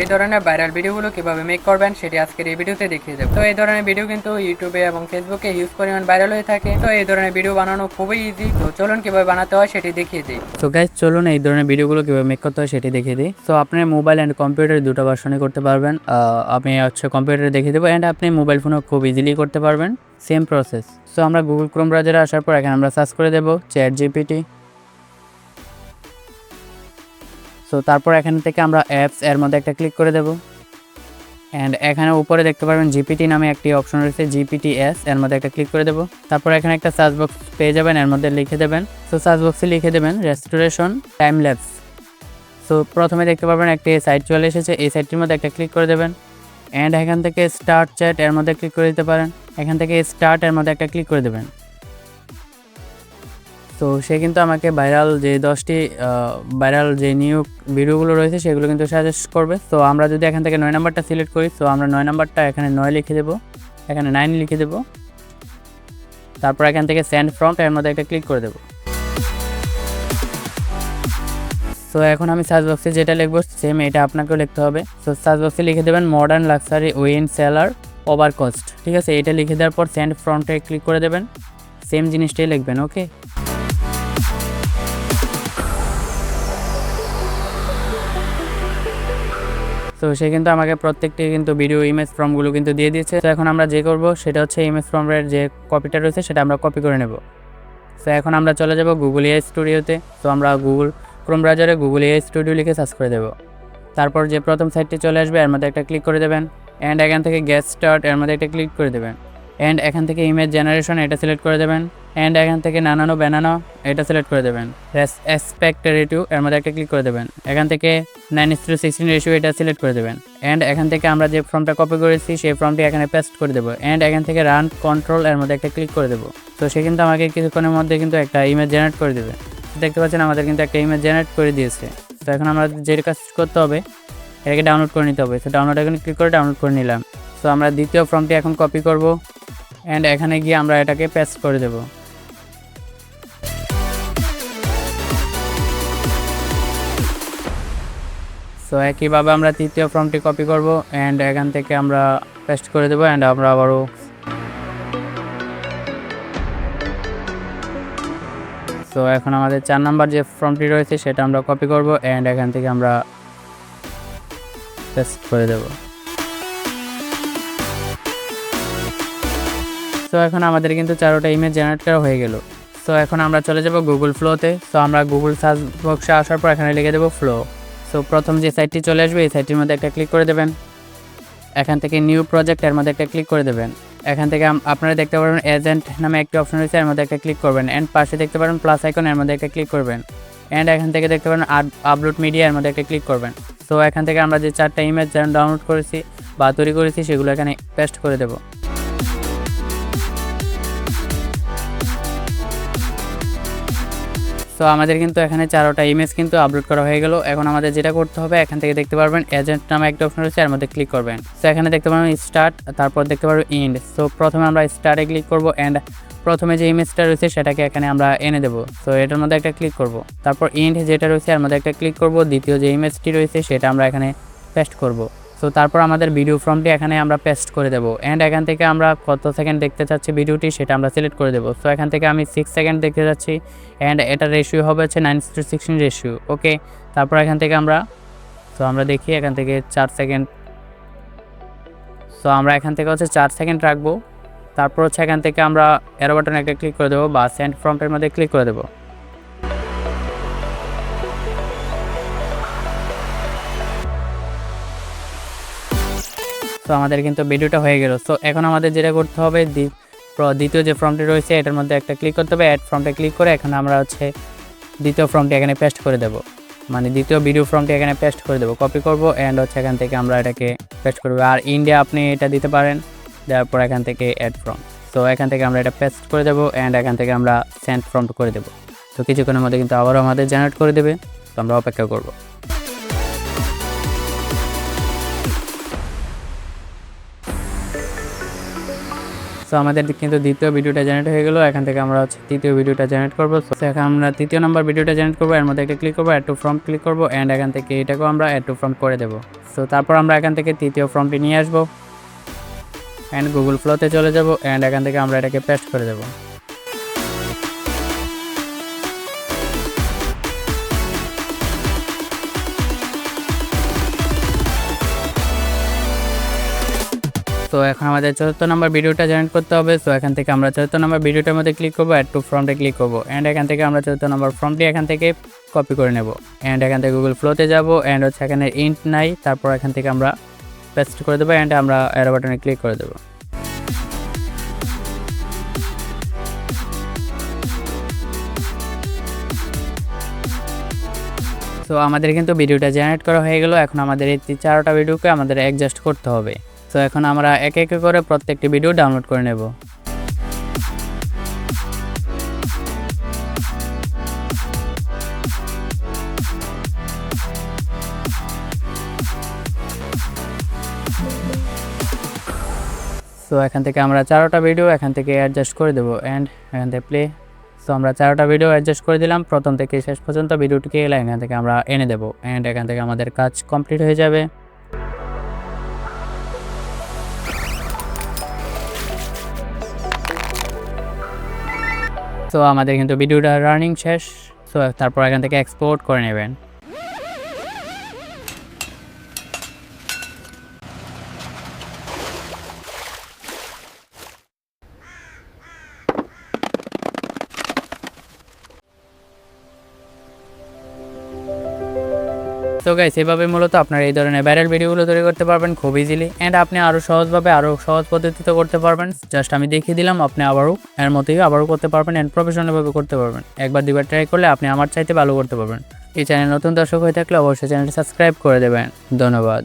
এই ধরনের ভাইরাল ভিডিওগুলো কিভাবে মেক করবেন সেটি আজকের এই ভিডিওতে দেখিয়ে দেব। তো এই ধরনের ভিডিও কিন্তু ইউটিউবে এবং ফেসবুকে হিউজ পরিমাণ ভাইরাল হয়ে থাকে। তো এই ধরনের ভিডিও বানানো খুবই ইজি। তো চলুন কিভাবে বানাতে হয় সেটি দেখিয়ে দিই। তো গাইস চলুন এই ধরনের ভিডিওগুলো কিভাবে মেক করতে হয় সেটি দেখিয়ে দিই। তো আপনি মোবাইল এন্ড কম্পিউটার দুটো ভার্সনে করতে পারবেন। আমি কম্পিউটারে দেখিয়ে দেবো এন্ড আপনি মোবাইল ফোনেও খুব ইজিলি করতে পারবেন, সেম প্রসেস। সো আমরা গুগল ক্রোম ব্রাউজারে আসার পর এখানে আমরা সার্চ করে দেবো চ্যাট জিপিটি। সো তারপর এখান থেকে আমরা অ্যাপস এর মধ্যে একটা ক্লিক করে দেবো অ্যান্ড এখানে উপরে দেখতে পারবেন জিপিটি নামে একটি অপশন রয়েছে, জিপিটিএস, এর মধ্যে একটা ক্লিক করে দেবো। তারপর এখানে একটা সার্চ বক্স পেয়ে যাবেন, এর মধ্যে লিখে দেবেন। সো সার্চ বক্সে লিখে দেবেন রেস্টোরেশন টাইম ল্যাপস। সো প্রথমে দেখতে পারবেন একটি সাইট চলে এসেছে, এই সাইটটির মধ্যে একটা ক্লিক করে দেবেন অ্যান্ড এখান থেকে স্টার্ট চ্যাট এর মধ্যে ক্লিক করে দিতে পারেন। এখান থেকে স্টার্ট এর মধ্যে একটা ক্লিক করে দেবেন। তো সে কিন্তু আমাকে ভাইরাল যে 10টি ভাইরাল যে নিউ ভিডিওগুলো রয়েছে সেগুলো কিন্তু সাজেস্ট করবে। তো আমরা যদি এখান থেকে 9 নাম্বারটা সিলেক্ট করি, তো আমরা 9 নাম্বারটা এখানে 9 লিখে দেবো, এখানে 9 লিখে দেবো। তারপর এখান থেকে সেন্ড ফ্রন্ট এর মধ্যে একটা ক্লিক করে দেবো। সো এখন আমি সার্চ বক্সে যেটা লিখবো সেম এটা আপনাকেও লিখতে হবে। সো সার্চ বক্সে লিখে দেবেন modern luxury win seller over cost, ঠিক আছে। এটা লিখে দেওয়ার পর সেন্ড ফ্রন্টে ক্লিক করে দেবেন, সেম জিনিসটাই লিখবেন, ওকে। তো সে কিন্তু আমাকে প্রত্যেকটি কিন্তু ভিডিও ইমেজ ফর্মগুলো কিন্তু দিয়ে দিয়েছে। তো এখন আমরা যে করব সেটা হচ্ছে ইমেজ ফর্মের যে কপিটা রয়েছে সেটা আমরা কপি করে নেব। তো এখন আমরা চলে যাব গুগল এআই স্টুডিওতে। তো আমরা গুগল ক্রোম ব্রাউজারে গুগল এআই স্টুডিও লিখে সার্চ করে দেব। তারপর যে প্রথম সাইটটি চলে আসবে এর মধ্যে একটা ক্লিক করে দেবেন অ্যান্ড এখান থেকে গেট স্টার্ট এর মধ্যে একটা ক্লিক করে দেবেন অ্যান্ড এখান থেকে ইমেজ জেনারেশন এটা সিলেক্ট করে দেবেন অ্যান্ড এখান থেকে নানানো বানানো এটা সিলেক্ট করে দেবেন। অ্যাসপেক্ট রেটিও এর মধ্যে একটা ক্লিক করে দেবেন। এখান থেকে 9:16 রেশিও এটা সিলেক্ট করে দেবেন অ্যান্ড এখান থেকে আমরা যে ফর্মটা কপি করেছি সেই ফর্মটি এখানে পেস্ট করে দেবো অ্যান্ড এখান থেকে রান কন্ট্রোল এর মধ্যে একটা ক্লিক করে দেবো। তো সে কিন্তু আমাকে কিছুক্ষণের মধ্যে কিন্তু একটা ইমেজ জেনারেট করে দেবে। দেখতে পাচ্ছেন আমাদের কিন্তু একটা ইমেজ জেনারেট করে দিয়েছে। তো এখন আমরা যে কাজ করতে হবে এটাকে ডাউনলোড করে নিতে হবে। তো ডাউনলোড এখানে ক্লিক করে ডাউনলোড করে নিলাম। তো আমরা দ্বিতীয় ফর্মটি এখন কপি করব অ্যান্ড এখানে গিয়ে আমরা এটাকে পেস্ট করে দেব। সো একইভাবে আমরা তৃতীয় ফর্মটি কপি করব অ্যান্ড এখান থেকে আমরা পেস্ট করে দেবো অ্যান্ড আমরা আবারও সো এখন আমাদের 4 নাম্বার যে ফর্মটি রয়েছে সেটা আমরা কপি করব অ্যান্ড এখান থেকে আমরা পেস্ট করে দেব। সো এখন আমাদের কিন্তু 4টা ইমেজ জেনারেট করা হয়ে গেল। সো এখন আমরা চলে যাব গুগল ফ্লোতে। সো আমরা গুগল সার্চ বক্সে আসার পর এখানে লিখে দেবো ফ্লো। সো প্রথম যে সাইটটি চলে আসবে এই সাইটটির মধ্যে একটা ক্লিক করে দেবেন। এখান থেকে নিউ প্রজেক্ট এর মধ্যে একটা ক্লিক করে দেবেন। এখান থেকে আপনারা দেখতে পারবেন এজেন্ট নামে একটি অপশন রয়েছে, এর মধ্যে একটা ক্লিক করবেন অ্যান্ড পাশে দেখতে পারেন প্লাস আইকন, এর মধ্যে একটা ক্লিক করবেন অ্যান্ড এখান থেকে দেখতে পারেন আপলোড মিডিয়া, এর মধ্যে একটা ক্লিক করবেন। সো এখান থেকে আমরা যে 4টা ইমেজ ডাউনলোড করেছি বা তৈরি করেছি সেগুলো এখানে পেস্ট করে দেব। তো আমাদের কিন্তু এখানে 4টা ইমেজ কিন্তু আপলোড করা হয়ে গেল। এখন আমাদের যেটা করতে হবে এখান থেকে দেখতে পারবেন এজেন্ট নামে একটা অপশন রয়েছে, এর মধ্যে ক্লিক করবেন। তো এখানে দেখতে পারবেন স্টার্ট, তারপর দেখতে পারবেন এন্ড। সো প্রথমে আমরা স্টার্টে ক্লিক করব অ্যান্ড প্রথমে যে ইমেজটা রয়েছে সেটাকে এখানে আমরা এনে দেব। তো এটার মধ্যে একটা ক্লিক করব, তারপর এন্ড যেটা রয়েছে এর মধ্যে একটা ক্লিক করব, দ্বিতীয় যে ইমেজটি রয়েছে সেটা আমরা এখানে পেস্ট করব। তো তারপর আমাদের ভিডিও ফর্মটি এখানে আমরা পেস্ট করে দেব অ্যান্ড এখান থেকে আমরা কত সেকেন্ড দেখতে চাচ্ছি ভিডিওটি সেটা আমরা সিলেক্ট করে দেব। সো এখান থেকে আমি 6 সেকেন্ড দেখতে যাচ্ছি অ্যান্ড এটা রেশিও হবে হচ্ছে 9:16 রেশিও, ওকে। তারপর এখান থেকে আমরা দেখি এখান থেকে 4 সেকেন্ড। সো আমরা এখান থেকে হচ্ছে 4 সেকেন্ড রাখবো। তারপর হচ্ছে এখান থেকে আমরা অ্যারো বাটনে একটা ক্লিক করে দেবো বা সেন্ড ফ্রন্টের মধ্যে ক্লিক করে দেবো। তো আমাদের কিন্তু ভিডিওটা হয়ে গেল। সো এখন আমাদের যেটা করতে হবে দ্বিতীয় যে ফর্মটি রয়েছে এটার মধ্যে একটা ক্লিক করতে হবে, অ্যাড ফর্মটা ক্লিক করে এখন আমরা হচ্ছে দ্বিতীয় ফর্মটি এখানে পেস্ট করে দেব, মানে দ্বিতীয় ভিডিও ফর্মটি এখানে পেস্ট করে দেবো, কপি করব অ্যান্ড হচ্ছে এখান থেকে আমরা এটাকে পেস্ট করবো। আর ইন্ডিয়া আপনি এটা দিতে পারেন, দেওয়ার পর এখান থেকে অ্যাড ফর্ম। তো এখান থেকে আমরা এটা পেস্ট করে দেবো অ্যান্ড এখান থেকে আমরা সেন্ড ফর্ম করে দেবো। তো কিছুক্ষণের মধ্যে কিন্তু আবারও আমাদের জেনারেট করে দেবে। তো আমরা অপেক্ষা করব। সো আমাদের কিন্তু দ্বিতীয় ভিডিওটা জেনারেট হয়ে গেল। এখান থেকে আমরা হচ্ছে তৃতীয় ভিডিওটা জেনারেট করবো। সো এখন আমরা তৃতীয় নাম্বার ভিডিওটা জেনারেট করবো, এর মধ্যে একটা ক্লিক করবো, অ্যাড টু ফ্রম ক্লিক করবো অ্যান্ড এখান থেকে এটাকেও আমরা অ্যাড টু ফ্রম করে দেবো। সো তারপর আমরা এখান থেকে তৃতীয় ফর্মটি নিয়ে আসবো অ্যান্ড গুগল ফ্লোতে চলে যাবো অ্যান্ড এখান থেকে আমরা এটাকে পেস্ট করে দেবো। তো এখন আমাদের 4th নাম্বার ভিডিওটা জেনারেট করতে হবে। সো এখান থেকে আমরা 4th নাম্বার ভিডিওটার মধ্যে ক্লিক করবো, অ্যাড টু ফর্মে ক্লিক করবো অ্যান্ড এখান থেকে আমরা 4th নাম্বার ফর্মটি এখান থেকে কপি করে নেব অ্যান্ড এখান থেকে গুগল ফ্লোতে যাবো অ্যান্ড হচ্ছে এখানে ইন্ট নাই, তারপর এখান থেকে আমরা পেস্ট করে দেবো অ্যান্ড আমরা অ্যারো বাটনে ক্লিক করে দেবো। তো আমাদের কিন্তু ভিডিওটা জেনারেট করা হয়ে গেল। এখন আমাদের এই 4টা ভিডিওকে আমাদের অ্যাডজাস্ট করতে হবে। তো এখন আমরা একে একে করে প্রত্যেকটি ভিডিও ডাউনলোড করে নেব। সো এখান থেকে আমরা 4টা ভিডিও এখান থেকে অ্যাডজাস্ট করে দেবো অ্যান্ড এখান থেকে প্লে। সো আমরা 4টা ভিডিও অ্যাডজাস্ট করে দিলাম, প্রথম থেকে শেষ পর্যন্ত ভিডিওটিকে এখান থেকে আমরা এনে দেবো অ্যান্ড এখান থেকে আমাদের কাজ কমপ্লিট হয়ে যাবে। সো আমাদের কিন্তু ভিডিওটা রানিং শেষ। সো তারপর এখান থেকে এক্সপোর্ট করে নেবেন। তো গাইস এভাবে মূলত আপনারা এই ধরনের ভাইরাল ভিডিওগুলো তৈরি করতে পারবেন খুব ইজিলি অ্যান্ড আপনি আরও সহজভাবে আরও সহজ পদ্ধতিতে করতে পারবেন। জাস্ট আমি দেখিয়ে দিলাম, আপনি আবারও এর মতোই আবারও করতে পারবেন অ্যান্ড প্রফেশনালভাবে করতে পারবেন। একবার দুবার ট্রাই করলে আপনি আমার চাইতে ভালো করতে পারবেন। এই চ্যানেল নতুন দর্শক হয়ে থাকলে অবশ্যই চ্যানেলটি সাবস্ক্রাইব করে দেবেন। ধন্যবাদ।